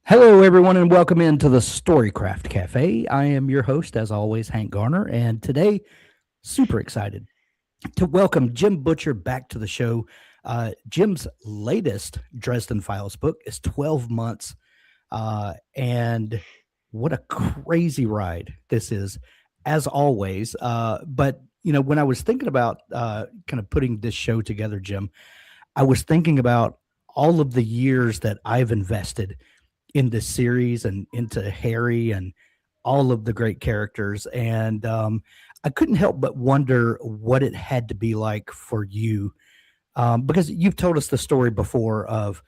Hello, everyone, and welcome into the Storycraft Cafe. I am your host, as always, Hank Garner, and today, super excited to welcome Jim Butcher back to the show. Jim's latest Dresden Files book is 12 months, and what a crazy ride this is, as always. But, when I was thinking about kind of putting this show together, Jim, I was thinking about all of the years that I've invested in this series and into Harry and all of the great characters. And I couldn't help but wonder what it had to be like for you, because you've told us the story before of,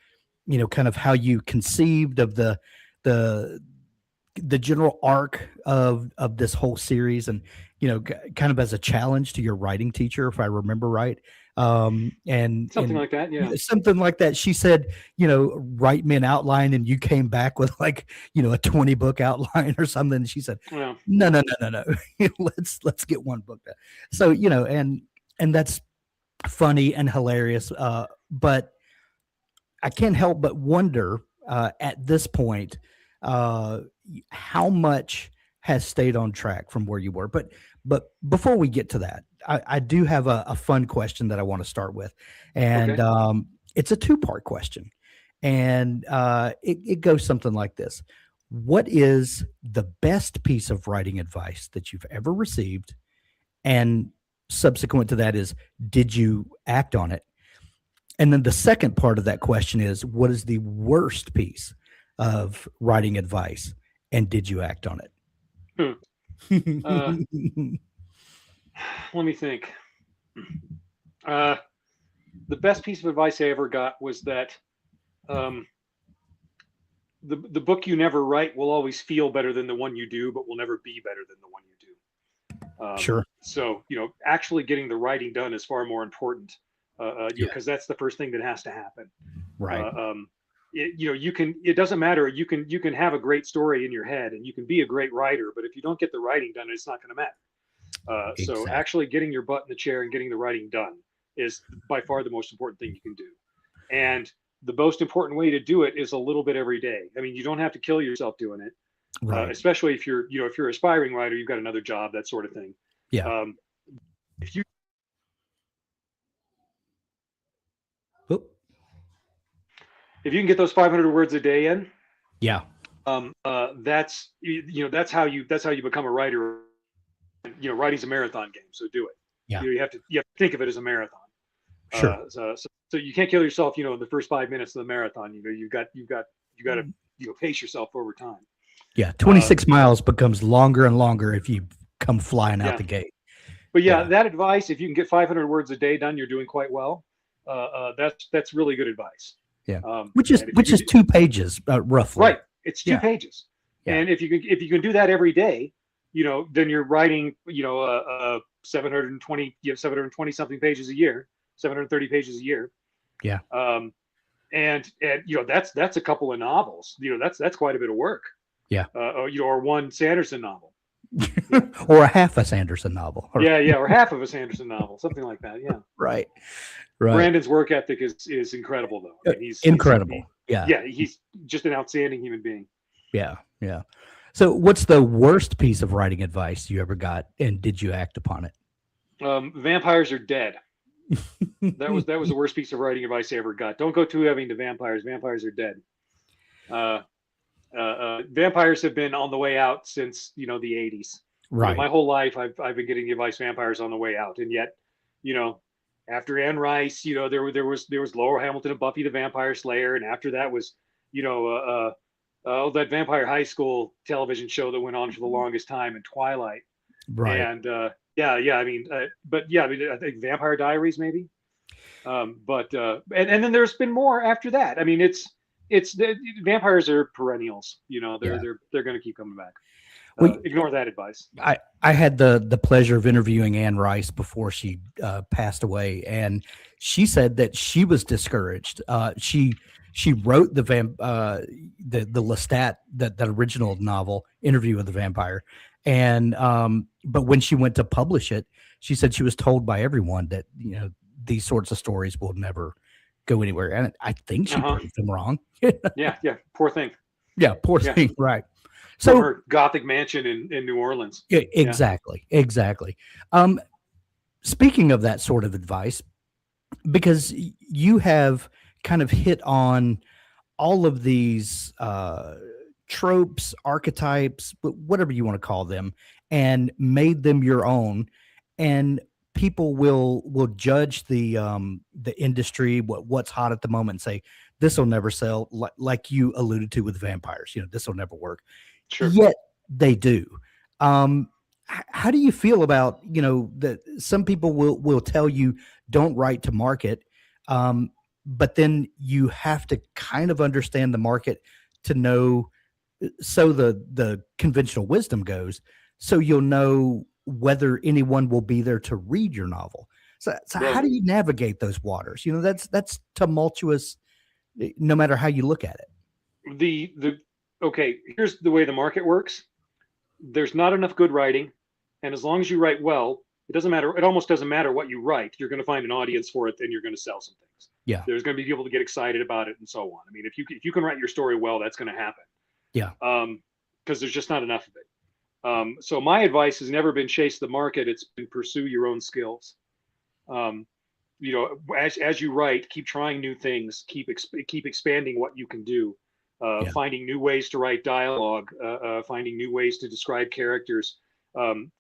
kind of how you conceived of the the general arc of this whole series, and kind of as a challenge to your writing teacher, if I remember right. Something And like that, yeah. something like that. She said, write me an outline, and you came back with like, a 20 book outline or something. And she said, Well, no. Let's get one book done. So, and that's funny and hilarious. But I can't help but wonder, at this point, uh, how much has stayed on track from where you were. But before we get to that, I do have a fun question that I want to start with, and okay. it's a two-part question, and it goes something like this: what is the best piece of writing advice that you've ever received? And subsequent to that is, did you act on it? And then the second part of that question is, what is the worst piece of writing advice, and did you act on Hmm. Uh, it? Let me think. Uh, the best piece of advice I ever got was that um, the book you never write will always feel better than the one you do, but will never be better than the one you do. Sure. So actually getting the writing done is far more important, Yeah. because that's the first thing that has to happen. Right. You can. It doesn't matter. You can have a great story in your head, and you can be a great writer, but if you don't get the writing done, it's not going to matter. So Exactly. actually getting your butt in the chair and getting the writing done is by far the most important thing you can do. And the most important way to do it is a little bit every day. I mean, you don't have to kill yourself doing it, Right. especially if you're an aspiring writer, you've got another job, that sort of thing. Yeah. Um, if you Oop. if you can get those 500 words a day in, Yeah. that's how you become a writer. Writing's a marathon game, so do it. Yeah. You have to think of it as a marathon. Sure. So you can't kill yourself, in the first 5 minutes of the marathon. You got to pace yourself over time. Yeah. Uh, 26 miles becomes longer and longer if you come flying out yeah, the gate. but yeah, Yeah. that advice, if you can get 500 words a day done, you're doing quite well. That's really good advice. Yeah. Um, Which is and if you which can is do, 2 pages, roughly. right, it's two Yeah. pages, Yeah. and if you can do that every day, then you're writing 720 720 something pages a year, 730 pages a year. Yeah. Um, and that's a couple of novels. That's quite a bit of work. Yeah. Or one Sanderson novel. Yeah, Or a half a Sanderson novel. yeah, or half of a Sanderson novel, something like that. Yeah. Right. Right. Brandon's work ethic is incredible, though. I mean, Incredible. Yeah. yeah, he's just an outstanding human being. Yeah. Yeah. So what's the worst piece of writing advice you ever got, and did you act upon it? Vampires are dead. That was the worst piece of writing advice I ever got. Don't go too heavy into vampires. Vampires are dead. Uh, Vampires have been on the way out since the 80s. Right. My whole life I've been getting the advice vampires on the way out, and yet, you know, after Anne Rice, there was Laura Hamilton and Buffy the Vampire Slayer, and after that was, that Vampire High School television show that went on for the longest time, and Twilight, Right. and yeah. I mean, I think Vampire Diaries maybe. And then there's been more after that. I mean, the vampires are perennials. They're Yeah. they're they're going to keep coming back. We Ignore that advice. I had the pleasure of interviewing Anne Rice before she passed away, and she said that she was discouraged. She wrote the Lestat, that original novel, Interview with the Vampire, and but when she went to publish it, she said she was told by everyone that these sorts of stories will never go anywhere, and I think she Uh huh. proved them wrong. Yeah. Poor thing. Yeah, poor Yeah, thing. Right. from So her gothic mansion in New Orleans. yeah, Yeah, exactly. Um, Speaking of that sort of advice, because you have kind of hit on all of these tropes, archetypes, whatever you want to call them, and made them your own. And people will judge the industry, what's hot at the moment, and say this will never sell, like you alluded to with vampires. You know, this will never work. sure. Yet they do. How do you feel about, you know, that some people will tell you don't write to market, but then you have to kind of understand the market to know, so the conventional wisdom goes, so you'll know whether anyone will be there to read your novel. So how Well, do you navigate those waters? You know, that's tumultuous, no matter how you look at it. the okay, here's the way the market works. There's not enough good writing, and as long as you write well, it doesn't matter. It almost doesn't matter what you write. You're going to find an audience for it, and you're going to sell some things. Yeah, There's going to be people to get excited about it, and so on. I mean, if you can write your story well, that's going to happen. yeah, Because there's just not enough of it. So my advice has never been chase the market. It's been pursue your own skills. Um, you know, as you write, keep trying new things, keep expanding what you can do, yeah, finding new ways to write dialogue, finding new ways to describe characters,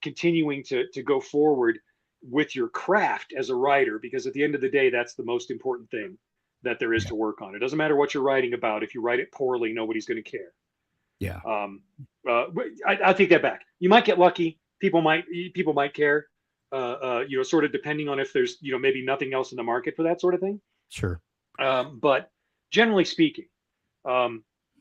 continuing to go forward with your craft as a writer, because at the end of the day, that's the most important thing that there is yeah, to work on. It doesn't matter what you're writing about. If you write it poorly, nobody's going to care. yeah, I take that back. You might get lucky. People might care. You know, sort of depending on if there's, you know, maybe nothing else in the market for that sort of thing. sure, But generally speaking,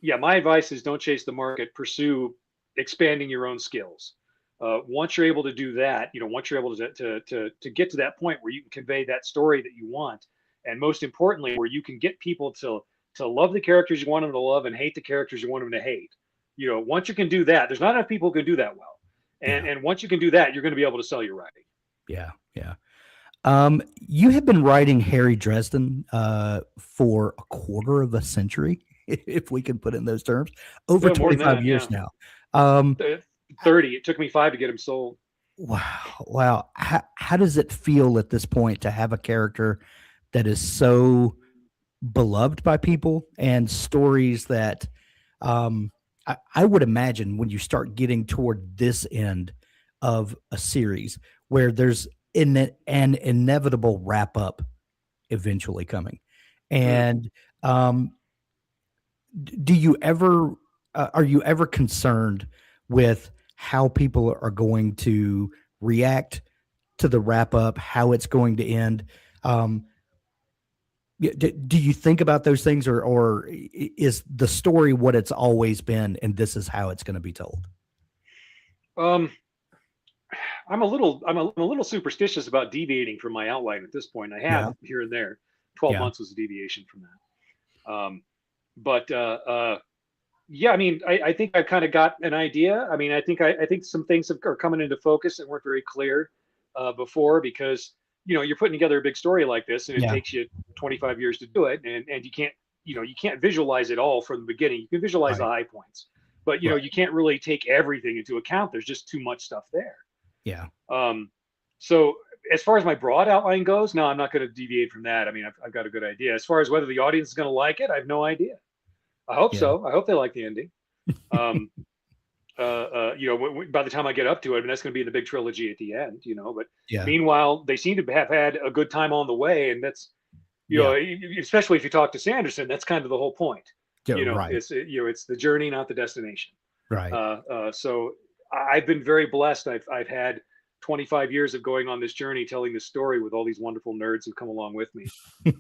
yeah, my advice is don't chase the market. Pursue expanding your own skills. Once you're able to do that, you know, once you're able to get to that point where you can convey that story that you want, and most importantly, where you can get people to love the characters you want them to love and hate the characters you want them to hate. You know, once you can do that, there's not enough people who can do that well. And yeah, and once you can do that, you're going to be able to sell your writing. yeah, yeah. You have been writing Harry Dresden for a quarter of a century, if we can put it in those terms, over No, more than 25 that, years yeah. now. Um, 30. It took me 5 to get them sold. wow, wow. How does it feel at this point to have a character that is so beloved by people, and stories that I would imagine when you start getting toward this end of a series where there's an inevitable wrap up eventually coming. Mm. And do you ever are you ever concerned with how people are going to react to the wrap up, how it's going to end? Um, do you think about those things, or is the story what it's always been, and this is how it's going to be told? Um, I'm a little superstitious about deviating from my outline at this point. I have Yeah, here and there. 12 yeah, months was a deviation from that. But yeah, I mean, I think I've kind of got an idea. I mean, I think some things are coming into focus that weren't very clear before, because you know, you're putting together a big story like this, and it yeah. takes you 25 years to do it, and you can't, you know, you can't visualize it all from the beginning. You can visualize the Right, high points, but you know, right. you can't really take everything into account. There's just too much stuff there. Yeah, Um, so as far as my broad outline goes, no, I'm not going to deviate from that. I mean, I've got a good idea. As far as whether the audience is going to like it, I have no idea. I hope yeah, so. I hope they like the ending. Um, you know, by the time I get up to it, I mean, that's going to be the big trilogy at the end, you know. But yeah, meanwhile, they seem to have had a good time on the way, and that's, you know, yeah, especially if you talk to Sanderson, that's kind of the whole point. yeah. You know, Right, you know, it's the journey, not the destination. right. So I've been very blessed. I've had 25 years of going on this journey, telling this story with all these wonderful nerds who come along with me.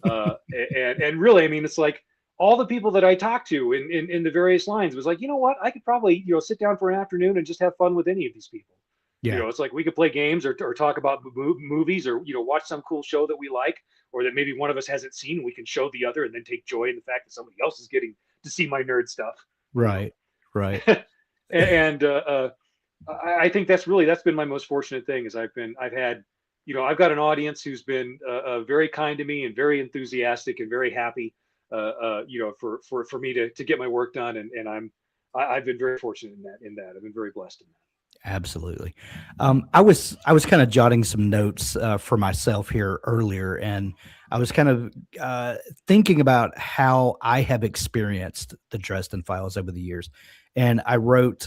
And really, I mean, it's like all the people that I talked to in the various lines was like, you know what, I could probably, you know, sit down for an afternoon and just have fun with any of these people. You Yeah, know, it's like we could play games or talk about movies, or you know, watch some cool show that we like, or that maybe one of us hasn't seen, and we can show the other and then take joy in the fact that somebody else is getting to see my nerd stuff. You know, right, right. and I think that's been my most fortunate thing, is I've had, you know, I've got an audience who's been very kind to me and very enthusiastic and very happy, you know, for me to get my work done, and I've been very fortunate in that. I've been very blessed in that. Absolutely. I was kind of jotting some notes for myself here earlier, and I was kind of thinking about how I have experienced the Dresden Files over the years, and I wrote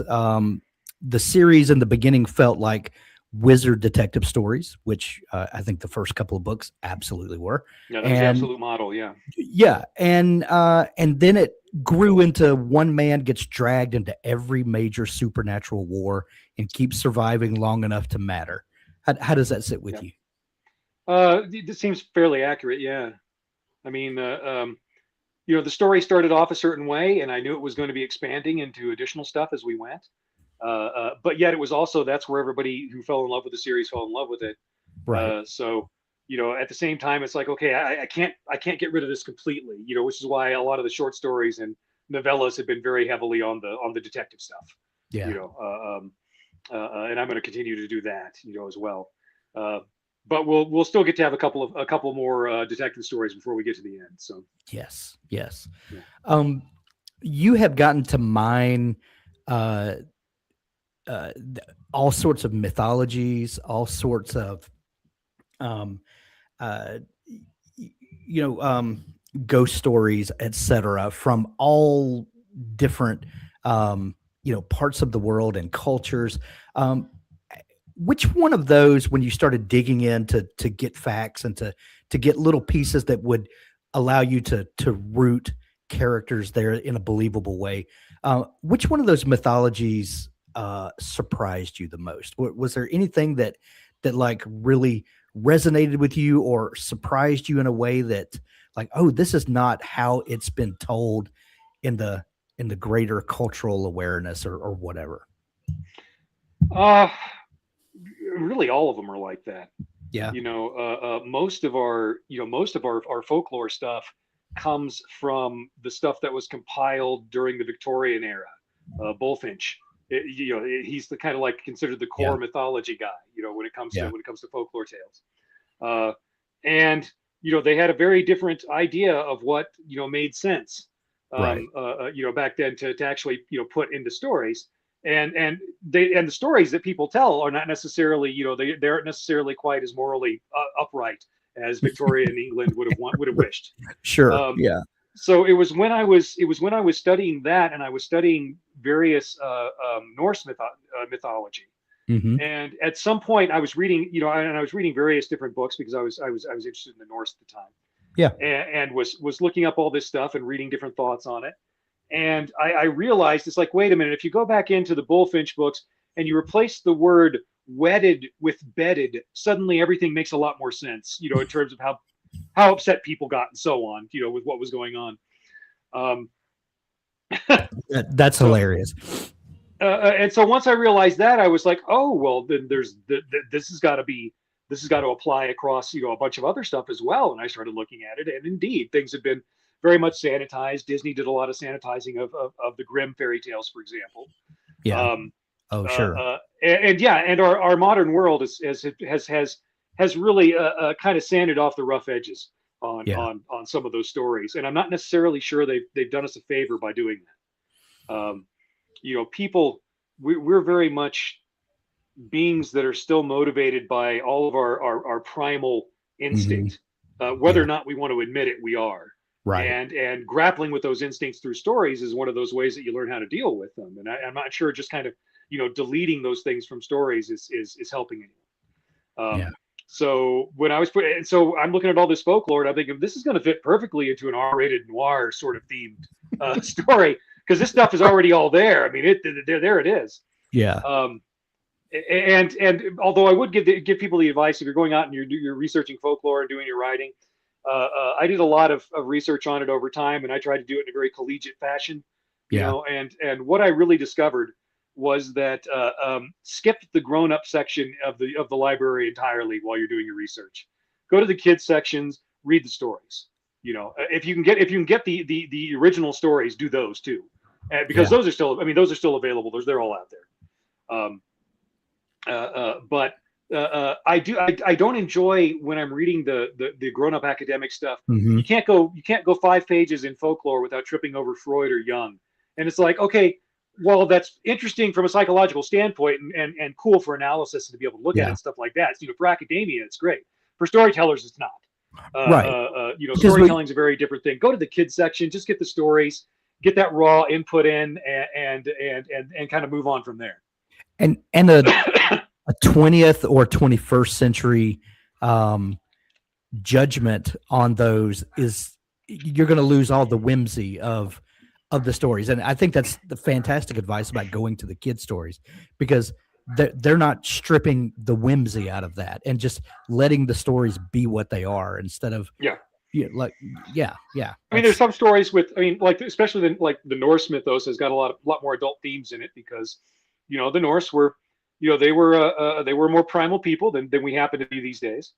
the series in the beginning felt like wizard detective stories, which I think the first couple of books absolutely were, Yeah, that was the and absolute model. Yeah. yeah, and then it grew into one man gets dragged into every major supernatural war and keeps surviving long enough to matter. How does that sit with Yeah. you? This seems fairly accurate. Yeah. I mean, the story started off a certain way, and I knew it was going to be expanding into additional stuff as we went. But yet, it was also that's where everybody who fell in love with the series fell in love with it. Right. So, at the same time, it's like, okay, I can't get rid of this completely. Which is why a lot of the short stories and novellas have been very heavily on the detective stuff. You Yeah. know, and I'm going to continue to do that. As well. Uh, but we'll still get to have a couple more detective stories before we get to the end. So Yes. Yes. yeah. Um, you have gotten to mine uh, all sorts of mythologies, all sorts of um, uh, you know, ghost stories, etc., from all different, parts of the world and cultures. Um, which one of those, when you started digging in to get facts and to get little pieces that would allow you to root characters there in a believable way, which one of those mythologies surprised you the most? Was there anything that like really resonated with you or surprised you in a way that like, oh, this is not how it's been told in the greater cultural awareness or whatever? Uh, Really, all of them are like that. Yeah. Most of our folklore stuff comes from the stuff that was compiled during the Victorian era. Bullfinch, he's the kind of like considered the Yeah. core mythology guy. When it comes to Yeah. folklore tales, uh, and they had a very different idea of what made sense. Right. Back then to actually put into stories, and the stories that people tell are not necessarily they aren't necessarily quite as morally upright as Victorian England would have wished. Sure. Um, Yeah. so it was when I was studying that, and I was studying various Norse mythology. Hmm. And at some point, I was reading, and I was reading various different books because I was interested in the Norse at the time, Yeah. and was looking up all this stuff and reading different thoughts on it. And I realized it's like, wait a minute, if you go back into the Bullfinch books and you replace the word wedded with bedded, suddenly everything makes a lot more sense, in terms of how upset people got and so on, with what was going on. Um, That's so hilarious. and so once I realized that, I was like, oh well, then this has got to apply across a bunch of other stuff as well. And I started looking at it, and indeed, things have been very much sanitized. Disney did a lot of sanitizing of the Grimm fairy tales, for example. Yeah. Um, Oh, sure. and yeah, and our modern world has really kind of sanded off the rough edges on Yeah. on some of those stories, and I'm not necessarily sure they've done us a favor by doing that. People, we're very much beings that are still motivated by all of our primal Hmm. instinct, whether Yeah. or not we want to admit it, we are. Right. And grappling with those instincts through stories is one of those ways that you learn how to deal with them. And I'm not sure just kind of deleting those things from stories is helping anyone. Yeah. So when I was and so I'm looking at all this folklore, and I'm thinking this is going to fit perfectly into an R-rated noir sort of themed story, because this stuff is already all there. I mean, there it is. Yeah. Um, and although I would give people the advice, if you're going out and you're researching folklore and doing your writing, I did a lot of research on it over time, and I tried to do it in a very collegiate fashion, Yeah. and what I really discovered was that skip the grown-up section of the library entirely while you're doing your research. Go to the kids sections, read the stories. If you can get the original stories, do those too, because Yeah. those are still available. They're all out there. But I don't enjoy when I'm reading the grown up academic stuff. Hmm. You can't go 5 pages in folklore without tripping over Freud or Jung, and it's like, okay, well, that's interesting from a psychological standpoint, and cool for analysis and to be able to look at it Yeah. and stuff like that. For academia, it's great. For storytellers, it's not. Right. Because Storytelling is a very different thing. Go to the kids section, just get the stories, get that raw input in, and kind of move on from there. And a 20th or 21st century judgment on those is you're going to lose all the whimsy of the stories. And I think that's the fantastic advice about going to the kids stories, because they're not stripping the whimsy out of that and just letting the stories be what they are instead of yeah. I mean, there's some stories with, like especially the Norse mythos has got a lot more adult themes in it, because the Norse were, they were more primal people than we happen to be these days.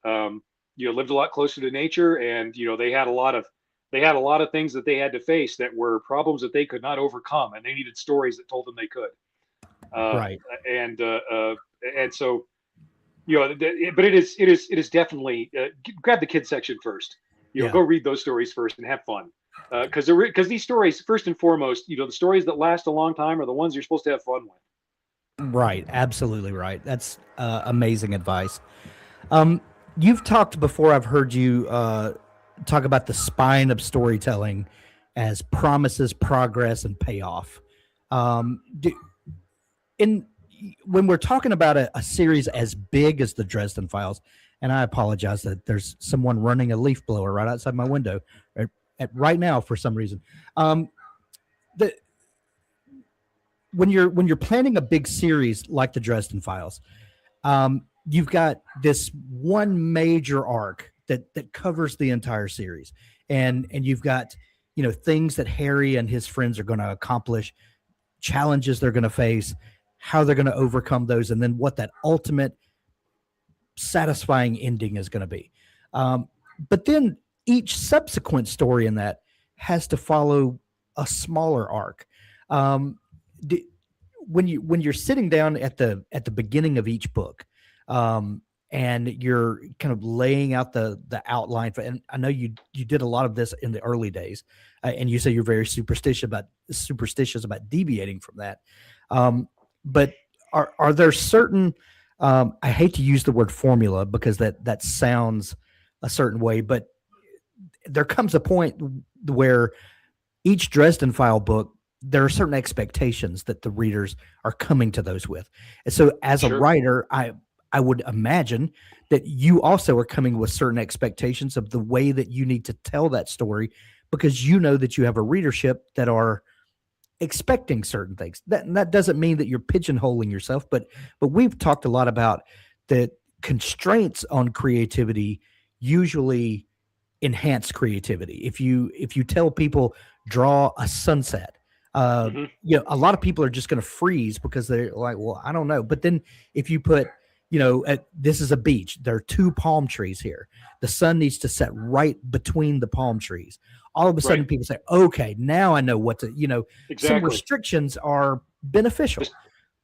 Lived a lot closer to nature, and they had a lot of things that they had to face that were problems that they could not overcome, and they needed stories that told them they could. Right. And so, but it is definitely grab the kids section first. Go read those stories first and have fun. Because these stories, first and foremost, the stories that last a long time are the ones you're supposed to have fun with. Right. Absolutely right. That's amazing advice. You've talked before. I've heard you talk about the spine of storytelling as promises, progress, and payoff. When we're talking about a series as big as the Dresden Files, and I apologize that there's someone running a leaf blower right outside my window right now for some reason. When you're planning a big series like the Dresden Files, you've got this one major arc that covers the entire series, and you've got things that Harry and his friends are going to accomplish, challenges they're going to face, how they're going to overcome those, and then what that ultimate satisfying ending is going to be. But then each subsequent story in that has to follow a smaller arc. When you're sitting down at the beginning of each book, and you're kind of laying out the outline for, and I know you did a lot of this in the early days, and you say you're very superstitious about deviating from that. But are there certain, I hate to use the word formula because that sounds a certain way, but there comes a point where each Dresden File book, there are certain expectations that the readers are coming to those with. And so as a writer, I would imagine that you also are coming with certain expectations of the way that you need to tell that story, because that you have a readership that are expecting certain things. That doesn't mean that you're pigeonholing yourself, but we've talked a lot about the constraints on creativity usually enhance creativity. If you tell people draw a sunset, a lot of people are just going to freeze because they're like, well, I don't know. But then if you put, this is a beach, there are two palm trees here, the sun needs to set right between the palm trees. All of a sudden people say, okay, now I know what to, exactly. Some restrictions are beneficial.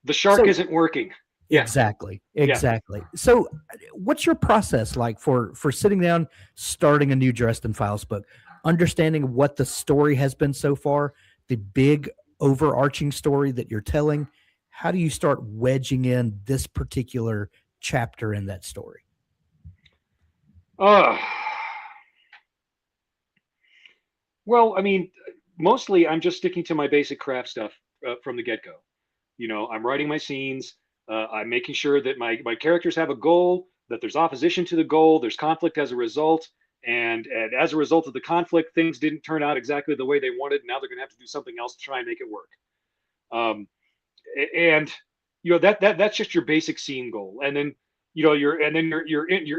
The shark isn't working. Yeah. Exactly. Yeah. So what's your process like for sitting down, starting a new Dresden Files book, understanding what the story has been so far, the big overarching story that you're telling? How do you start wedging in this particular chapter in that story? Well, mostly I'm just sticking to my basic craft stuff from the get-go. I'm writing my scenes. I'm making sure that my characters have a goal, that there's opposition to the goal, there's conflict as a result, and as a result of the conflict, things didn't turn out exactly the way they wanted. Now they're going to have to do something else to try and make it work. And that's just your basic scene goal. And then your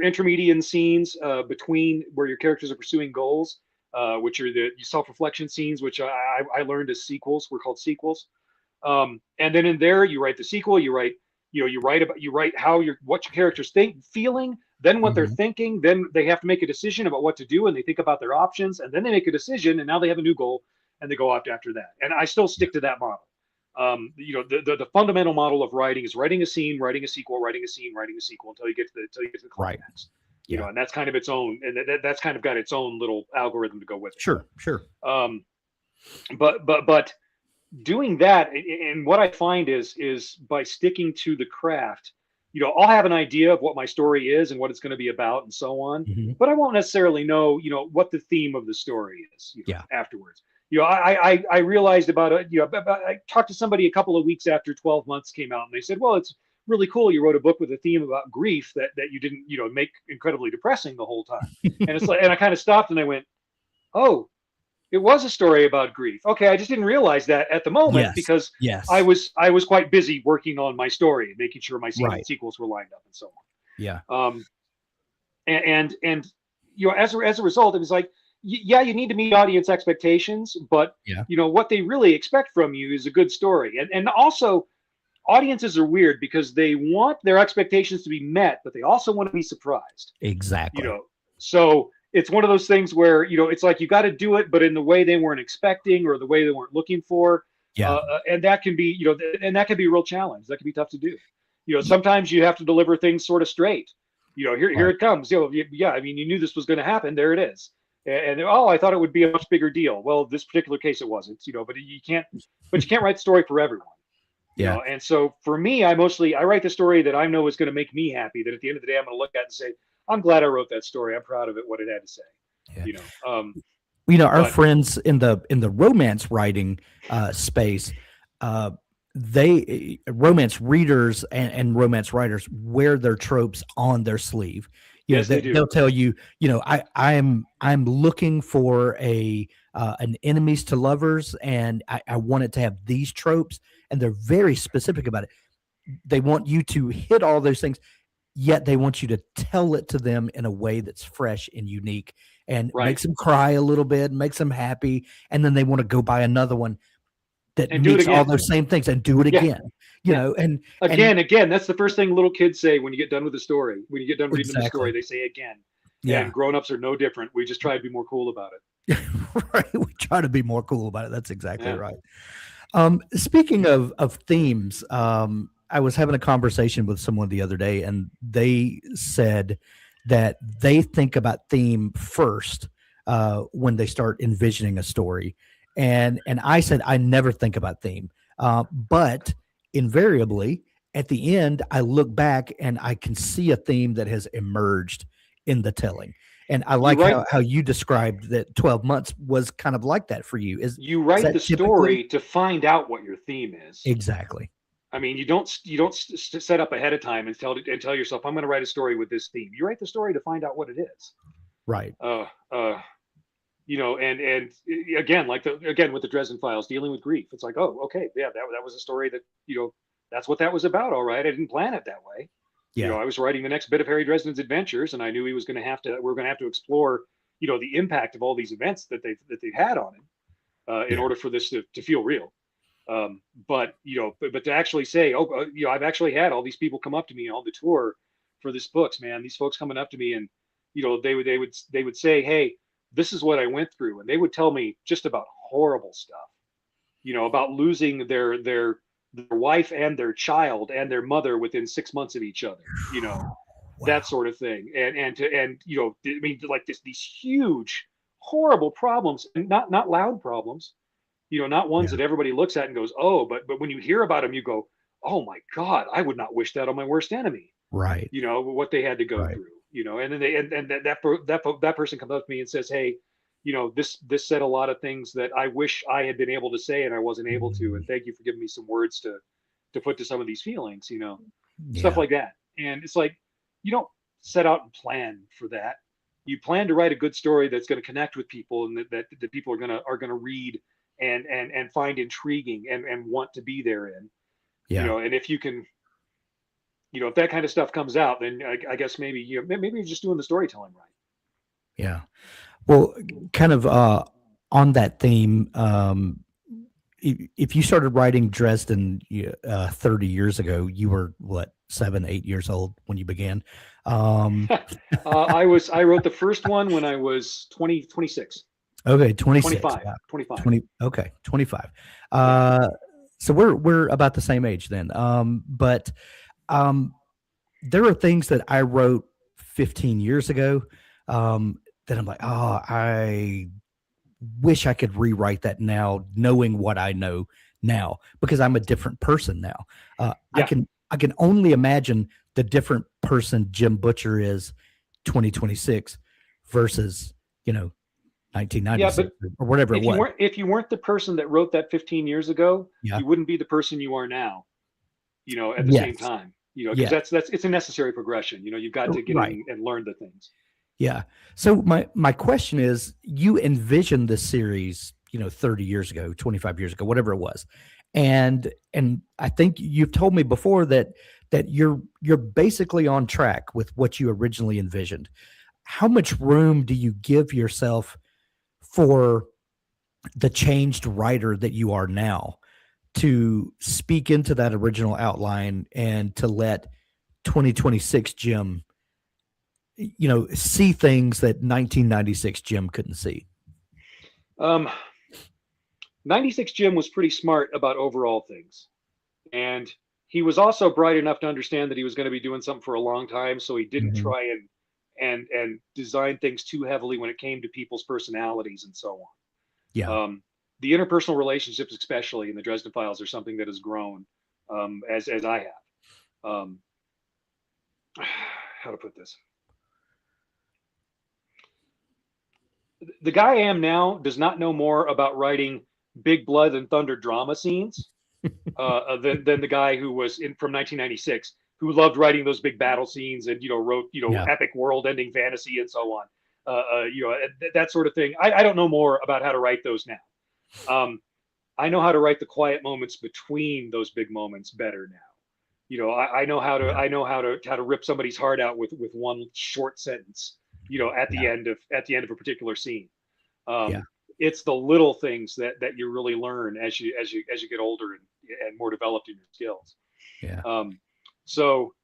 intermediate scenes between where your characters are pursuing goals, which are the self-reflection scenes, which I learned as sequels. Were called sequels. And then in there, you write the sequel. You write what your characters feeling, then what they're thinking. Then they have to make a decision about what to do, and they think about their options, and then they make a decision, and now they have a new goal, and they go after that. And I still stick to that model. The fundamental model of writing is writing a scene, writing a sequel, writing a scene, writing a sequel until you get to the climax. Right. And that's kind of its own, and that's kind of got its own little algorithm to go with it. Sure. But doing that, and what I find is by sticking to the craft, I'll have an idea of what my story is and what it's going to be about and so on, Hmm. but I won't necessarily know, what the theme of the story is, Yeah. afterwards. I realized about it, I talked to somebody a couple of weeks after 12 months came out, and they said, well, it's really cool. You wrote a book with a theme about grief that you didn't, make incredibly depressing the whole time. And it's like, and I kind of stopped and I went, oh, it was a story about grief. Okay, I just didn't realize that at the moment Yes. because I Yes. was I was quite busy working on my story and making sure my Right. sequels were lined up and so Yeah. on. And as a result, it was like, yeah, you need to meet audience expectations, but Yeah. what they really expect from you is a good story. And also, audiences are weird because they want their expectations to be met, but they also want to be surprised. you Exactly. know so it's one of those things where it's like you got to do it but in the way they weren't expecting or the way they weren't looking for. Yeah. And that can be and that can be a real challenge. That can be tough to do. Y- Sometimes you have to deliver things sort of straight. Here Right. it comes. Yeah, I mean, you knew this was going to happen. There it is. And oh, I thought it would be a much bigger deal. Well, this particular case it wasn't. But you can't write the story for everyone. Yeah. And so for me, I write the story that I know is going to make me happy, that at the end of the day I'm going to look at and say, I'm glad I wrote that story. I'm proud of it, what it had to say. Yeah. you know Our but friends in the romance writing space, uh, they romance readers and romance writers wear their tropes on their sleeve. yes, they do. They'll tell you, I'm looking for an enemies to lovers, and I want it to have these tropes, and they're very specific about it. They want you to hit all those things, yet they want you to tell it to them in a way that's fresh and unique and Right. makes them cry a little bit, makes them happy, and then they want to go buy another one that And do it meets all again. those same things and do it Yeah. again. Yeah. And Again, that's the first thing little kids say when you get done with the story. When you get done reading them the story, exactly. they say again. Yeah. And grown-ups are no different. We just try to be more cool about it. Right. We try to be more cool about it. That's exactly Yeah. right. Speaking of themes, I was having a conversation with someone the other day, and they said that they think about theme first when they start envisioning a story, and I said I never think about theme, but invariably at the end I look back and I can see a theme that has emerged in the telling. And I You like write how you described that 12 months was kind of like that for you. you Is write that the typically? story to find out what your theme is. Exactly. I mean, you don't set up ahead of time and tell yourself, I'm going to write a story with this theme. You write the story to find out what it is. Right. Uh, uh, and again, again with the Dresden Files, dealing with grief. It's like, oh, okay, yeah, that was a story that that's what that was about. All right, I didn't plan it that way. Yeah. I was writing the next bit of Harry Dresden's adventures, and I knew we're going to have to explore, the impact of all these events that they've had on him, in Yeah. order for this to feel real. But to actually say, oh, I've actually had all these people come up to me on the tour for this books, man. These folks coming up to me, and they would say, hey, this is what I went through, and they would tell me just about horrible stuff, about losing their wife and their child and their mother within 6 months of each other, that Wow. sort of thing, and I mean, like these huge, horrible problems, and not loud problems, not ones Yeah. that everybody looks at and goes, oh, but when you hear about them, you go, oh my God, I would not wish that on my worst enemy. Right. What they had to go Right. through, and then that person comes up to me and says, hey, this said a lot of things that I wish I had been able to say and I wasn't able to, and Mm, thank you for giving me some words to put to some of these feelings, stuff yeah. like that. And it's like, you don't set out and plan for that. You plan to write a good story that's going to connect with people, and that people are gonna read and find intriguing and want to be therein. Yeah. And if you can, if that kind of stuff comes out, then I guess maybe you're just doing the storytelling right. Yeah. Well, kind of on that theme, if you started writing Dresden 30 years ago, you were what, 7, 8 years old when you began. Um, I wrote the first one when I was 20, 26, okay, 26. 25, 25. 20. Okay, 25. Yeah. Uh, so we're about the same age then. But um, there are things that I wrote 15 years ago that I'm like, oh, I wish I could rewrite that now, knowing what I know now because I'm a different person now. Yeah. I can only imagine the different person Jim Butcher is 2026 versus, Yeah, 1996 but or whatever it was. if you weren't the person that wrote that 15 years ago, Yeah. you wouldn't be the person you are now, at the same Yes. time, because Yeah. that's it's a necessary progression. You've got to get Right. in and learn the things. Yeah. So my question is, you envisioned this series, 30 years ago, 25 years ago, whatever it was. And I think you've told me before that you're basically on track with what you originally envisioned. How much room do you give yourself for the changed writer that you are now to speak into that original outline and to let 2026 Jim see things that 1996 Jim couldn't see? Um, 96 Jim was pretty smart about overall things. And he was also bright enough to understand that he was going to be doing something for a long time. So he didn't Mhm. try and design things too heavily when it came to people's personalities and so Yeah. on. The interpersonal relationships, especially in the Dresden Files, are something that has grown as I have. Um, how to put this? The guy I am now does not know more about writing big blood and thunder drama scenes than the guy who was in from 1996, who loved writing those big battle scenes and wrote Yeah. epic world-ending fantasy and so on. That sort of thing. I don't know more about how to write those now. I know how to write the quiet moments between those big moments better now. I know how to Yeah. rip somebody's heart out with one short sentence. At the Yeah. end of a particular scene. Yeah. Um, it's the little things that you really learn as you get older and more developed in your skills. Yeah. Um, so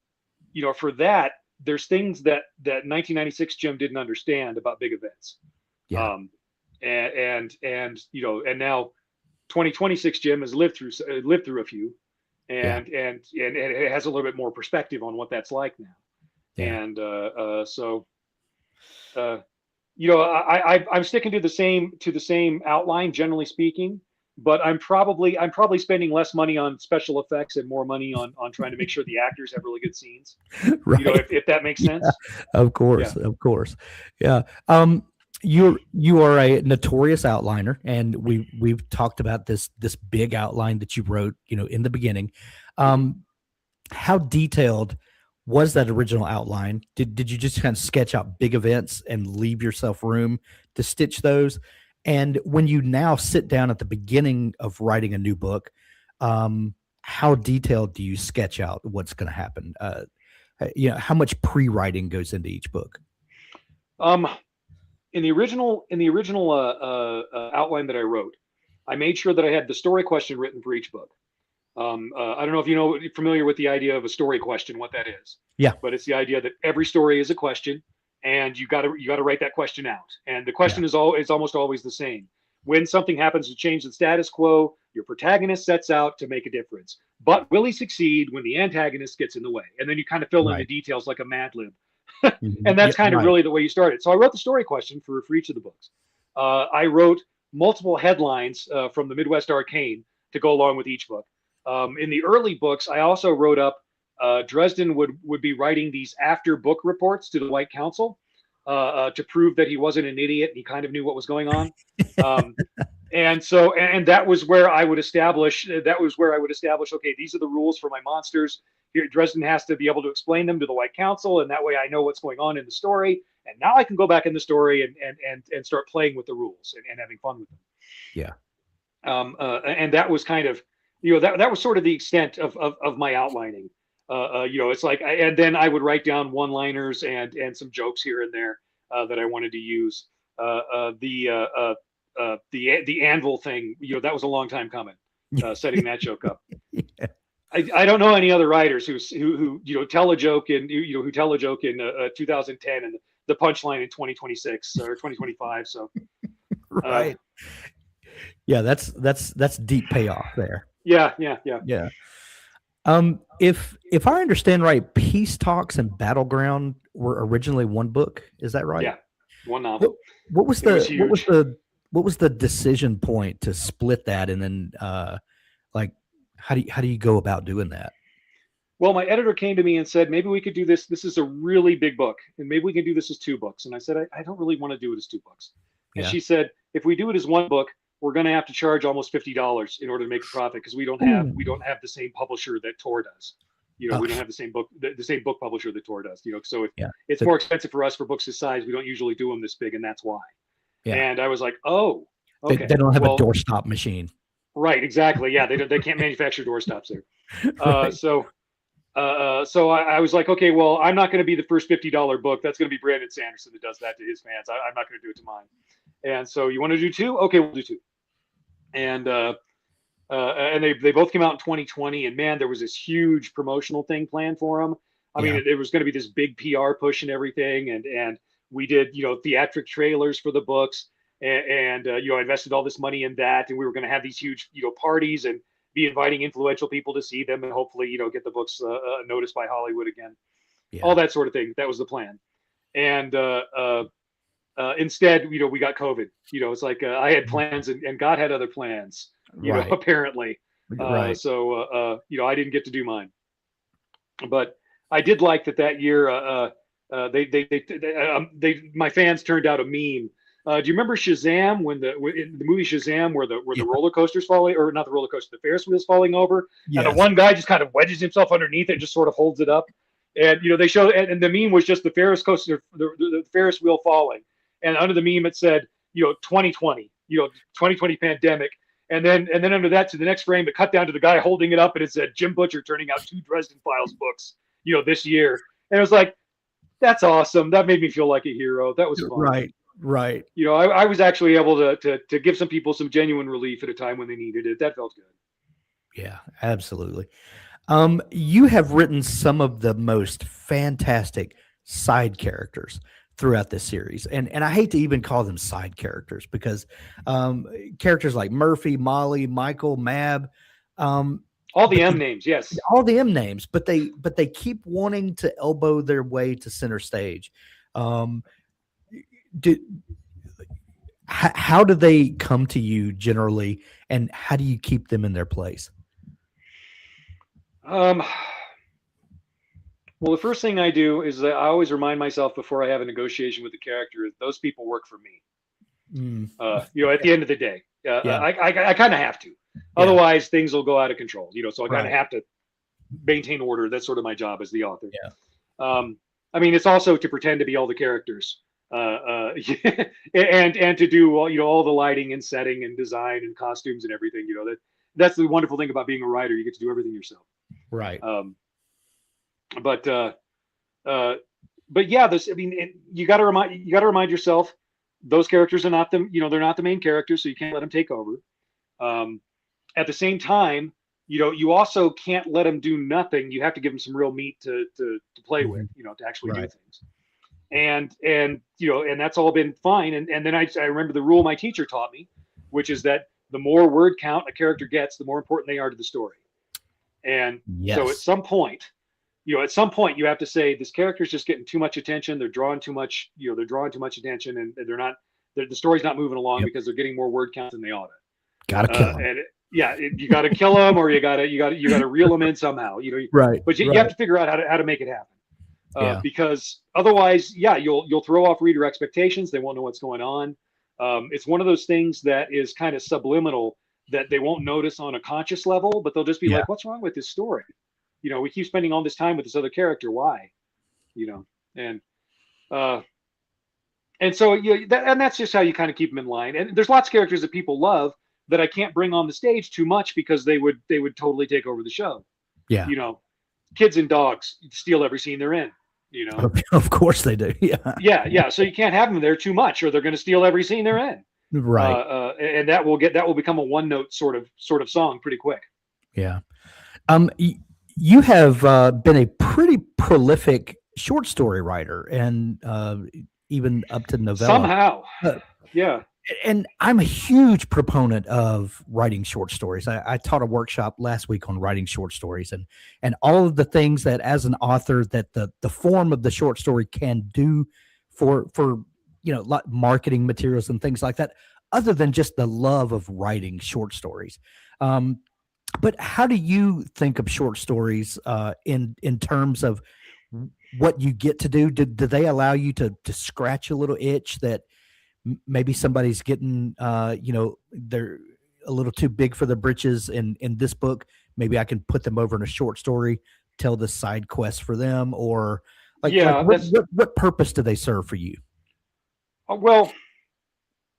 for that, there's things that 1996 Jim didn't understand about big events. Yeah. Um, and now 2026 Jim has lived through a few, Yeah. and it has a little bit more perspective on what that's like now. Yeah. And so I'm sticking to the same outline, generally speaking, but I'm probably spending less money on special effects and more money on trying to make sure the actors have really good scenes. Right. If that makes Yeah. sense. Of Yeah. course. Of course. Yeah. You are a notorious outliner, and we've talked about this big outline that you wrote, in the beginning. Mhm. How detailed was that original outline? Did you just kind of sketch out big events and leave yourself room to stitch those? And when you now sit down at the beginning of writing a new book, how detailed do you sketch out what's going to happen? How much pre-writing goes into each book? Um, in the original outline that I wrote, I made sure that I had the story question written for each book. I don't know if you're familiar with the idea of a story question, what that is. Yeah. But it's the idea that every story is a question, and you got to write that question out. And the Yeah. question is almost always the same. When something happens to change the status quo, your protagonist sets out to make a difference. But will he succeed when the antagonist gets in the way? And then you kind of fill in the Right. details like a Mad Lib. Mhm. And that's Yeah. kind of Right. really the way you started. So I wrote the story question for each of the books. I wrote multiple headlines from the Midwest Arcane to go along with each book. In the early books, I also wrote up Dresden would be writing these after book reports to the White Council to prove that he wasn't an idiot and he kind of knew what was going on. Um, and that was where I would establish okay, these are the rules for my monsters. Here Dresden has to be able to explain them to the White Council, and that way I know what's going on in the story. And now I can go back in the story and start playing with the rules and having fun with them. Yeah. And that was kind of that was sort of the extent of my outlining. It's like and then I would write down one-liners and some jokes here and there that I wanted to use. The anvil thing, that was a long time coming. Setting that joke up. Yeah. I don't know any other writers who tell a joke in 2010 and the punchline in 2026 or 2025. So Right. Yeah, that's deep payoff there. yeah. Yeah. If I understand right, Peace Talks and Battleground were originally one book. Is that right? Yeah, one novel. What was It was the huge. what was the decision point to split that and then how do you go about doing that? Well, my editor came to me and said, maybe we could do this. This is a really big book, and maybe we can do this as 2 books. And I said, I don't really want to do it as 2 books. And Yeah. she said, if we do it as 1 book, we're going to have to charge almost $50 in order to make a profit because we Ooh. don't have the same publisher that Tor does. Oh, We don't have the same book publisher that Tor does. So yeah. it's The- more expensive for us for books this size. We don't usually do them this big, and that's why. yeah. And I was like, oh, okay. They don't have well, a doorstop machine. Right, exactly. Yeah, they can't manufacture doorstops there. Right. So I was like, okay, well, I'm not going to be the first $50 book. That's going to be Brandon Sanderson that does that to his fans. I'm not going to do it to mine. And so you want to do 2? Okay, we'll do 2. And they both came out in 2020. And man, there was this huge promotional thing planned for them. I mean, it was going to be this big PR push and everything. And we did, theatric trailers for the books. And I invested all this money in that. And we were going to have these huge, parties and be inviting influential people to see them and hopefully, get the books noticed by Hollywood again. Yeah. All that sort of thing. That was the plan. And instead, we got COVID. It's like I had plans and God had other plans, Right. apparently. Right. So, I didn't get to do mine. But I did like that year. My fans turned out a meme. Do you remember Shazam in the movie Shazam where the roller coaster's falling, or not the roller coaster, the Ferris wheel's falling over, Yes. and the one guy just kind of wedges himself underneath it and just sort of holds it up, and they show and the meme was just the Ferris coaster, the Ferris wheel falling, and under the meme it said 2020, 2020 pandemic, and then under that to the next frame it cut down to the guy holding it up and it said Jim Butcher turning out 2 Dresden Files books, this year, and it was like, that's awesome. That made me feel like a hero. That was fun. Right. I was actually able to give some people some genuine relief at a time when they needed it. That felt good. Yeah, absolutely. You have written some of the most fantastic side characters throughout this series. And I hate to even call them side characters because characters like Murphy, Molly, Michael, Mab, all the M names, yes. All the M names, but they keep wanting to elbow their way to center stage. How do they come to you generally, and how do you keep them in their place? Well, the first thing I do is that I always remind myself before I have a negotiation with the character, those people work for me. At the end of the day, I kind of have to. Otherwise, things will go out of control. So I kind of have to maintain order. That's sort of my job as the author. Yeah. I mean, it's also to pretend to be all the characters, and to do all the lighting and setting and design and costumes and everything. That's the wonderful thing about being a writer. You get to do everything yourself. Right. But yeah, you got to remind yourself those characters are not they're not the main characters, so you can't let them take over. At the same time, you also can't let them do nothing. You have to give them some real meat to play with, to actually do things. And that's all been fine. And then I remember the rule my teacher taught me, which is that the more word count a character gets, the more important they are to the story. And so at some point you have to say, this character's just getting too much attention. They're drawing too much, attention, and the story's not moving along because they're getting more word count than they ought to. Gotta kill them. You got to kill them, or you got to reel them in somehow. Right. But you have to figure out how to make it happen. Because otherwise, you'll throw off reader expectations. They won't know what's going on. It's one of those things that is kind of subliminal that they won't notice on a conscious level, but they'll just be like, "What's wrong with this story? We keep spending all this time with this other character. Why?" And so that's just how you kind of keep them in line. And there's lots of characters that people love that I can't bring on the stage too much because they would totally take over the show. Yeah. Kids and dogs steal every scene they're in. Of course they do. Yeah. Yeah. So you can't have them there too much, or they're going to steal every scene they're in. Right. And that will become a one note sort of song pretty quick. Yeah. You have been a pretty prolific short story writer, and even up to novella. Somehow. Yeah. And I'm a huge proponent of writing short stories. I taught a workshop last week on writing short stories and all of the things that as an author that the form of the short story can do for marketing materials and things like that, other than just the love of writing short stories. But how do you think of short stories in terms of what you get to do? Do they allow you to scratch a little itch that maybe somebody's getting they're a little too big for the britches in this book? Maybe I can put them over in a short story, tell the side quest for them, or like Yeah, that's what purpose do they serve for you? well,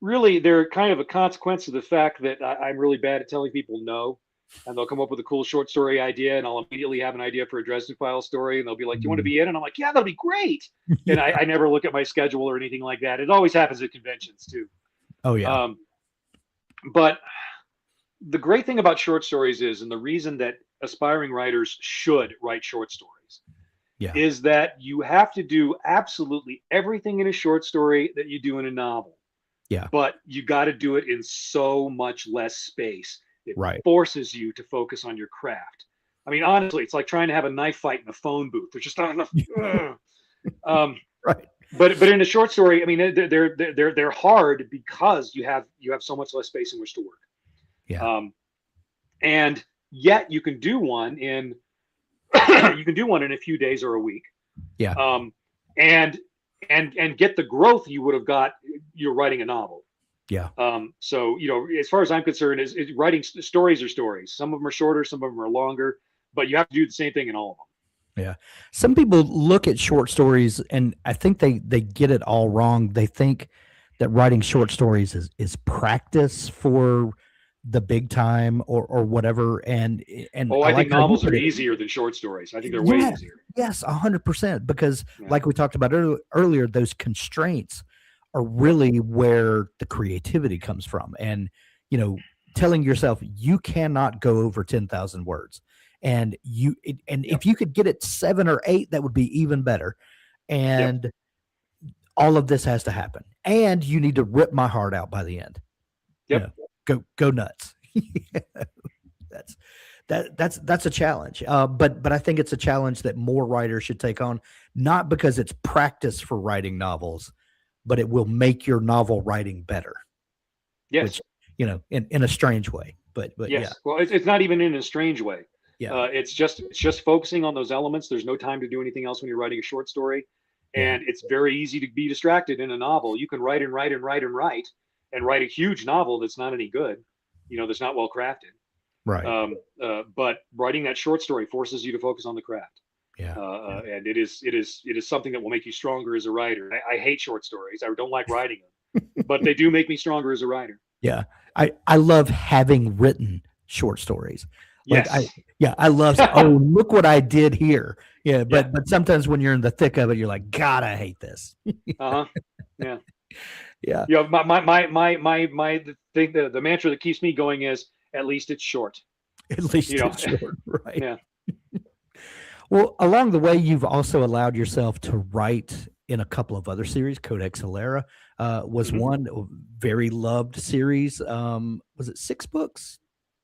really, they're kind of a consequence of the fact that I'm really bad at telling people no. And they'll come up with a cool short story idea, and I'll immediately have an idea for a Dresden Files story, and they'll be like, "Do you want to Mm. be in?" And I'm like, "Yeah, that'll be great." And Yeah. I never look at my schedule or anything like that. It always happens at conventions too. Oh yeah. Um, but the great thing about short stories is, and the reason that aspiring writers should write short stories, Yeah. is that you have to do absolutely everything in a short story that you do in a novel, Yeah. but you got to do it in so much less space. It Right. forces you to focus on your craft. I mean, honestly, it's like trying to have a knife fight in a phone booth. There's just not enough. Um, Right. but in a short story, I mean, they're hard because you have so much less space in which to work. Yeah. Um, and yet you can do one in you can do one in a few days or a week. Yeah. Um, and and get the growth you would have got you're writing a novel. Yeah. So, as far as I'm concerned, is writing stories are stories. Some of them are shorter, some of them are longer, but you have to do the same thing in all of them. Yeah. Some people look at short stories and I think they get it all wrong. They think that writing short stories is practice for the big time or whatever. And Oh, I I like think how you novels put are it. easier than short stories. I think they're way Yes, easier. yes, 100%. Because Yeah. like we talked about earlier, those constraints are Yep. really where the creativity comes from. And, you know, telling yourself you cannot go over 10,000 words. And Yep. if you could get it 7 or 8, that would be even better. Yep. And all of this has to happen. And you need to rip my heart out by the end. You Yep. know, go nuts. that's that's a challenge. But I think it's a challenge that more writers should take on, not because it's practice for writing novels, but it will make your novel writing better. Which Yes. in a strange way. But yeah, Yes. Well, it's not even in a strange way. yeah, It's just focusing on those elements. There's no time to do anything else when you're writing a short story, yeah, and it's very easy to be distracted in a novel. You can write and write and write and write and write a huge novel that's not any good, that's not well crafted. right, But writing that short story forces you to focus on the craft, yeah, yeah, and it is something that will make you stronger as a writer. I hate short stories. I don't like writing them, but they do make me stronger as a writer. yeah. I love having written short stories. Like Yes. I love. Oh, look what I did here. Yeah, Yeah. but sometimes when you're in the thick of it, you're like, God, I hate this. Uh huh. Yeah. Yeah, The thing, the mantra that keeps me going is at least it's short. at You least know. it's short, right? Yeah. Well, along the way, you've also allowed yourself to write in a couple of other series. Codex Alera was Hmm. one very loved series. Was it 6 books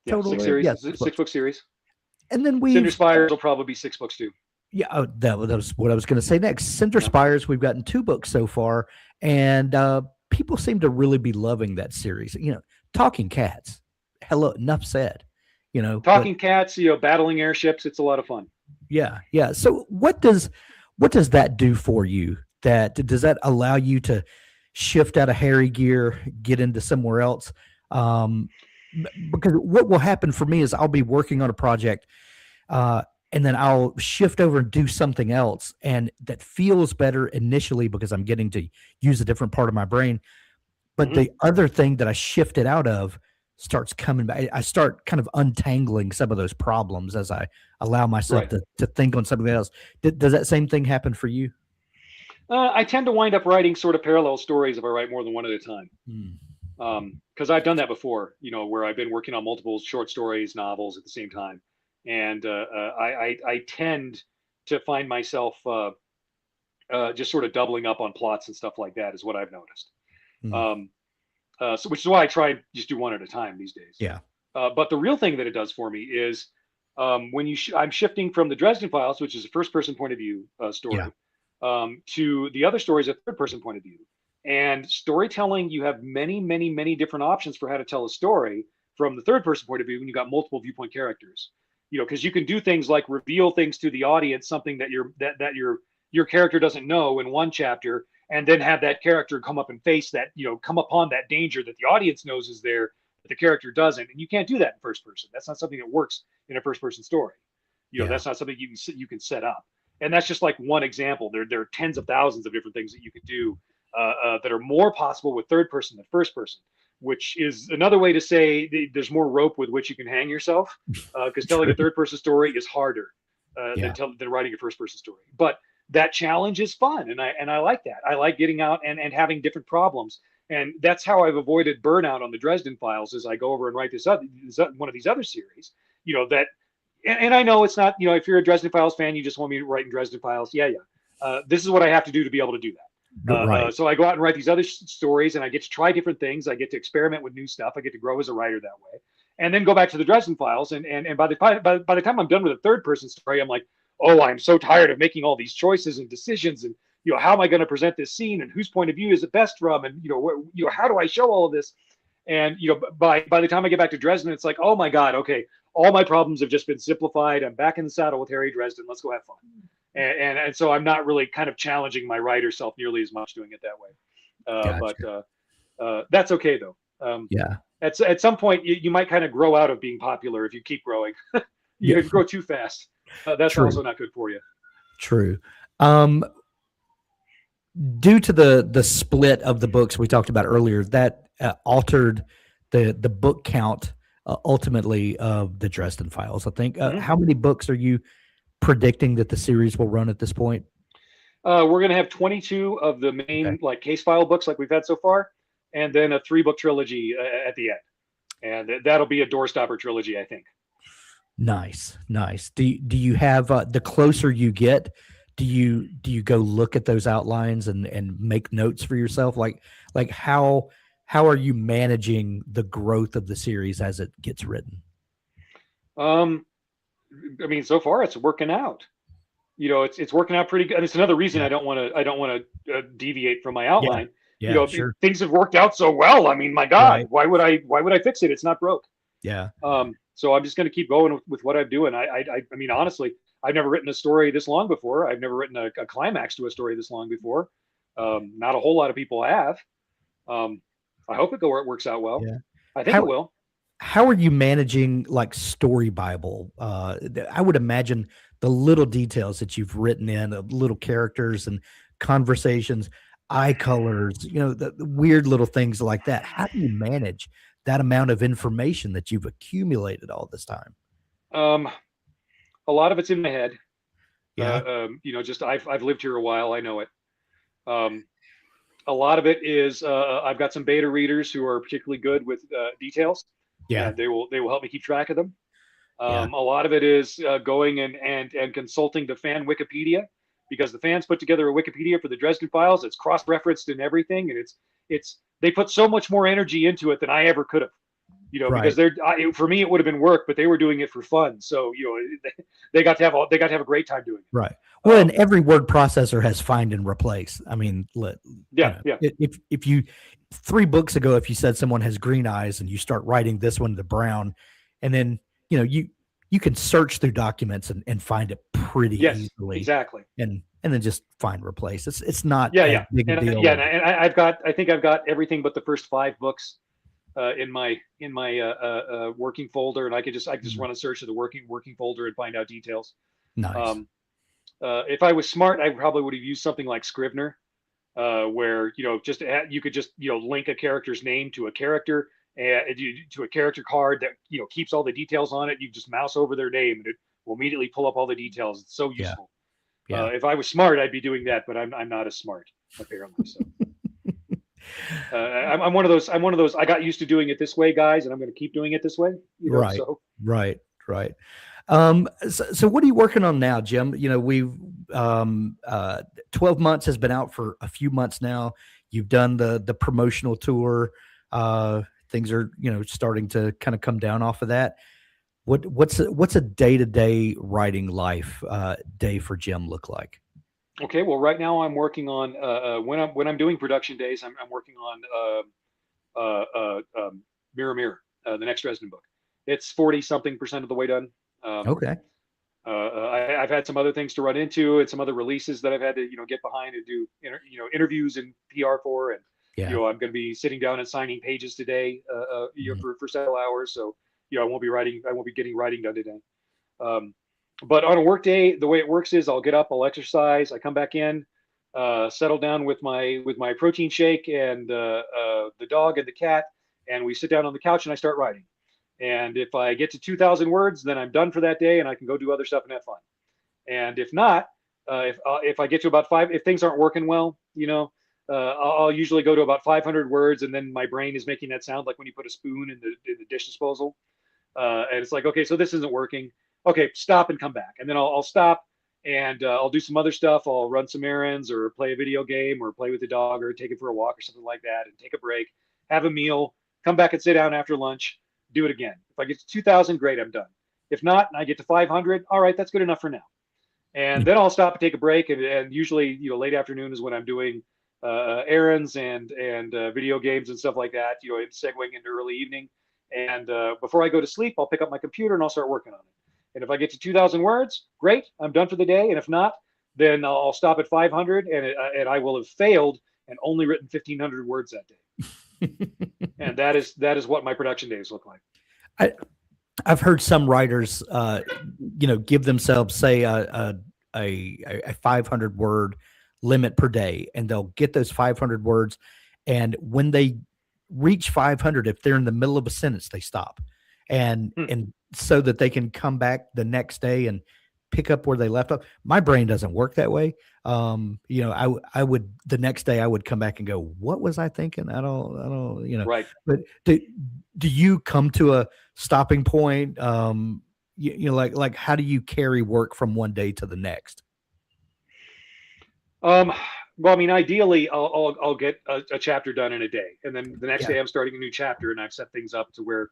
Yeah. total? Six series. Yeah, It's a 6 books. six-book series. And then Cinder we've Spires will probably be 6 books too. yeah, that was what I was going to say next. Cinder Yeah. Spires, we've gotten 2 books so far, and people seem to really be loving that series. Talking cats. Hello, enough said. But Talking cats. Battling airships. It's a lot of fun. yeah, yeah. So what does that do for you? Does that allow you to shift out of Harry gear, get into somewhere else? Um, because what will happen for me is I'll be working on a project, uh, and then I'll shift over and do something else, and that feels better initially because I'm getting to use a different part of my brain. But Hmm. the other thing that I shifted out of starts coming back. I start kind of untangling some of those problems as I allow myself Right. to think on something else. Does that same thing happen for you? I tend to wind up writing sort of parallel stories if I write more than one at a time. Mm. Because I've done that before, where I've been working on multiple short stories, novels at the same time, and I tend to find myself just sort of doubling up on plots and stuff like that is what I've noticed. Mm. Um, so which is why I try and just do one at a time these days. Yeah. But the real thing that it does for me is when I'm shifting from the Dresden Files, which is a first-person point of view Yeah. story, to the other stories a third-person point of view. And storytelling, you have many, many, many different options for how to tell a story from the third person point of view when you got multiple viewpoint characters. Because you can do things like reveal things to the audience, something that your character doesn't know in one chapter, and then have that character come up and face that, come upon that danger that the audience knows is there, but the character doesn't. And you can't do that in first person. That's not something that works in a first person story. That's not something you can set up. And that's just like one example. There are tens of thousands of different things that you could do that are more possible with third person than first person, which is another way to say there's more rope with which you can hang yourself, because telling a third person story is harder than writing a first person story. But that challenge is fun, and I like that. I like getting out and having different problems, and that's how I've avoided burnout on the Dresden Files. Is I go over and write one of these other series, that. And I know it's not, if you're a Dresden Files fan, you just want me to write in Dresden Files. Yeah. This is what I have to do to be able to do that. Right. So I go out and write these other stories, and I get to try different things. I get to experiment with new stuff. I get to grow as a writer that way, and then go back to the Dresden Files. And by the time I'm done with a third person story, I'm like, oh, I'm so tired of making all these choices and decisions, and how am I going to present this scene, and whose point of view is it best from, and how do I show all of this? And by the time I get back to Dresden, it's like, oh my God, okay, all my problems have just been simplified. I'm back in the saddle with Harry Dresden. Let's go have fun. And so I'm not really kind of challenging my writer self nearly as much doing it that way. Gotcha. But that's okay though. Yeah. At some point you might kind of grow out of being popular if you keep growing. If you grow too fast, that's True. also not good for you. True. Due to the split of the books we talked about earlier, that altered the book count ultimately of the Dresden Files. I think. How many books are you predicting that the series will run at this point? We're going to have 22 of the main like case file books like we've had so far, and then a 3-book trilogy at the end, and that'll be a doorstopper trilogy, I think. Nice. Do you have the closer you get? Do you go look at those outlines and make notes for yourself? Like how are you managing the growth of the series as it gets written? I mean, so far it's working out. It's working out pretty good. And it's another reason I don't want to deviate from my outline. Yeah, sure. Things have worked out so well. I mean, my God, why would I fix it? It's not broke. Yeah. So I'm just going to keep going with what I'm doing. I mean, honestly, I've never written a story this long before. I've never written a climax to a story this long before. Not a whole lot of people have. I hope it works out well. Yeah. I think it will. How are you managing like Story Bible? I would imagine the little details that you've written in of little characters and conversations, eye colors, the weird little things like that. How do you manage that amount of information that you've accumulated all this time? A lot of it's in my head. Yeah. Just I've lived here a while. I know it. A lot of it is I've got some beta readers who are particularly good with details. Yeah. And they will help me keep track of them. A lot of it is going and consulting the fan Wikipedia, because the fans put together a Wikipedia for the Dresden Files. It's cross-referenced and everything, and they put so much more energy into it than I ever could have. Because for me it would have been work, but they were doing it for fun. So they got to have a great time doing it. Right. Well, and every word processor has find and replace. I mean, if you 3 books ago, if you said someone has green eyes and you start writing this one to brown, and then you can search through documents and find it pretty easily. Exactly. And then just find replace. It's not a big deal. Yeah, and I think I've got everything but the first 5 books in my working folder, and I could just run a search of the working folder and find out details. Nice. If I was smart, I probably would have used something like Scrivener, where you could just link a character's name to a character and to a character card that keeps all the details on it. You just mouse over their name and it will immediately pull up all the details. It's so useful. Yeah. If I was smart, I'd be doing that, but I'm not as smart apparently. So. I'm one of those. I got used to doing it this way, guys, and I'm going to keep doing it this way. Right. So what are you working on now, Jim? We've 12 months has been out for a few months now. You've done the promotional tour. Things are starting to kind of come down off of that. What's a day-to-day writing life day for Jim look like? Okay, well, right now I'm working on when I'm doing production days. I'm working on Mirror Mirror. the next Dresden book. It's 40-something% of the way done. Okay. I've had some other things to run into and some other releases that I've had to, get behind and do, interviews and PR for. And, Yeah. I'm going to be sitting down and signing pages today, for several hours. So, I won't be getting writing done today. But on a work day, the way it works is I'll get up, I'll exercise, I come back in, settle down with my protein shake and the dog and the cat, and we sit down on the couch and I start writing. And if I get to 2,000 words, then I'm done for that day and I can go do other stuff and have fun. And if not, if I get to about if things aren't working well, I'll usually go to about 500 words, and then my brain is making that sound like when you put a spoon in the dish disposal. And it's like, okay, so this isn't working. Okay, stop and come back. And then I'll stop and I'll do some other stuff. I'll run some errands or play a video game or play with the dog or take it for a walk or something like that, and take a break, have a meal, come back and sit down after lunch, do it again. If I get to 2,000, great, I'm done. If not, and I get to 500, all right, that's good enough for now. And then I'll stop and take a break. And usually, late afternoon is when I'm doing errands and video games and stuff like that, segueing into early evening. And before I go to sleep, I'll pick up my computer and I'll start working on it. And if I get to 2,000 words, great, I'm done for the day. And if not, then I'll stop at 500 and I will have failed and only written 1,500 words that day. And that is what my production days look like. I've heard some writers, give themselves, say, a 500 word limit per day, and they'll get those 500 words. And when they reach 500, if they're in the middle of a sentence, they stop, and so that they can come back the next day and pick up where they left off. My brain doesn't work that way. I would, the next day I would come back and go, what was I thinking? I don't, Right. But do you come to a stopping point? Like how do you carry work from one day to the next? Well, I mean, ideally I'll get a chapter done in a day, and then the next day I'm starting a new chapter, and I've set things up to where,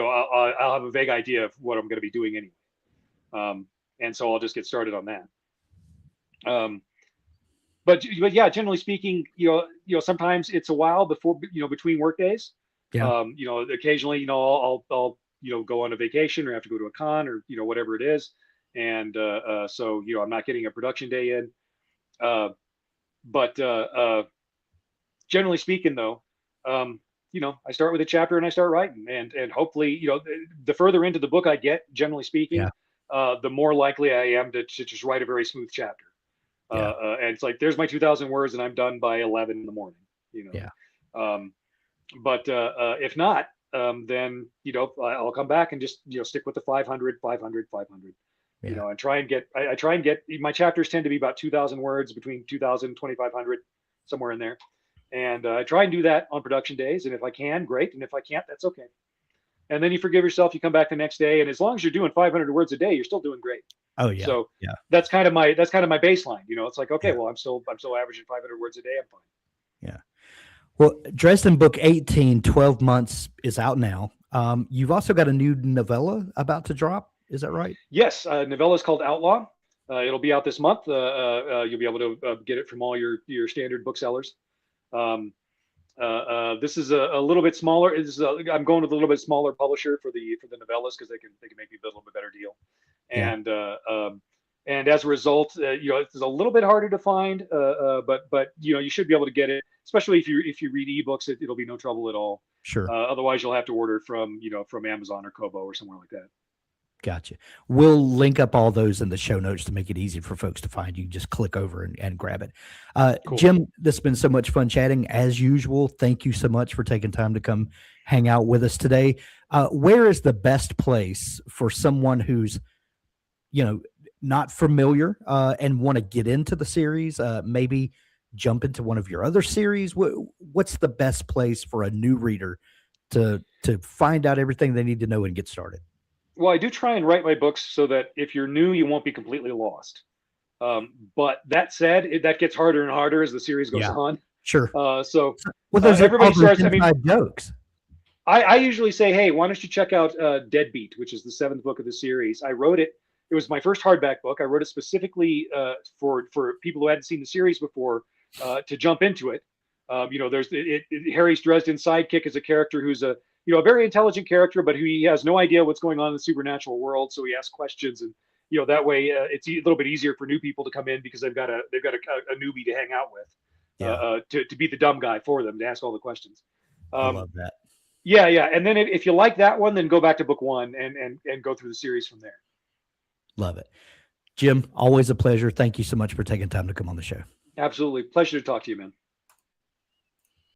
I'll have a vague idea of what I'm going to be doing anyway. And so I'll just get started on that. But yeah, generally speaking, sometimes it's a while before, between work days. Yeah. Occasionally, I'll go on a vacation or have to go to a con or, whatever it is. And so, I'm not getting a production day in. But generally speaking, though, I start with a chapter and I start writing, and hopefully, the further into the book I get, generally speaking, the more likely I am to just write a very smooth chapter. And it's like, there's my 2,000 words and I'm done by 11 in the morning, But if not, then, I'll come back and just, stick with the 500, and try and get, I try and get, my chapters tend to be about 2,000 words, between 2,000 and 2,500, somewhere in there. And I try and do that on production days. And if I can, great. And if I can't, that's okay. And then you forgive yourself, you come back the next day. And as long as you're doing 500 words a day, you're still doing great. Oh yeah. So that's kind of my baseline. It's like, okay, well, I'm still averaging 500 words a day. I'm fine. Yeah. Well, Dresden book 18, 12 months is out now. You've also got a new novella about to drop. Is that right? Yes. Novella is called Outlaw. It'll be out this month. You'll be able to get it from all your standard booksellers. This is a little bit smaller. I'm going with a little bit smaller publisher for the novellas, because they can make me a little bit better deal. And as a result, it's a little bit harder to find, but you should be able to get it, especially if you read ebooks. It'll be no trouble at all. Sure. Otherwise, you'll have to order from Amazon or Kobo or somewhere like that. Gotcha. We'll link up all those in the show notes to make it easy for folks to find. You can just click over and grab it. Cool. Jim, this has been so much fun chatting as usual. Thank you so much for taking time to come hang out with us today. Where is the best place for someone who's, not familiar and want to get into the series, maybe jump into one of your other series? What's the best place for a new reader to find out everything they need to know and get started? Well, I do try and write my books so that if you're new, you won't be completely lost. But that said, that gets harder and harder as the series goes on. Sure. There's everybody starts. Jokes. I usually say, hey, why don't you check out Deadbeat, which is the 7th book of the series. I wrote it. It was my first hardback book. I wrote it specifically for people who hadn't seen the series before, to jump into it. There's Harry's Dresden sidekick is a character who's a very intelligent character, but he has no idea what's going on in the supernatural world, so he asks questions, and that way it's a little bit easier for new people to come in because they've got a newbie to hang out with, to be the dumb guy for them to ask all the questions. I love that. Yeah, and then if you like that one, then go back to book one and go through the series from there. Love it. Jim, always a pleasure. Thank you so much for taking time to come on the show. Absolutely. Pleasure to talk to you, man.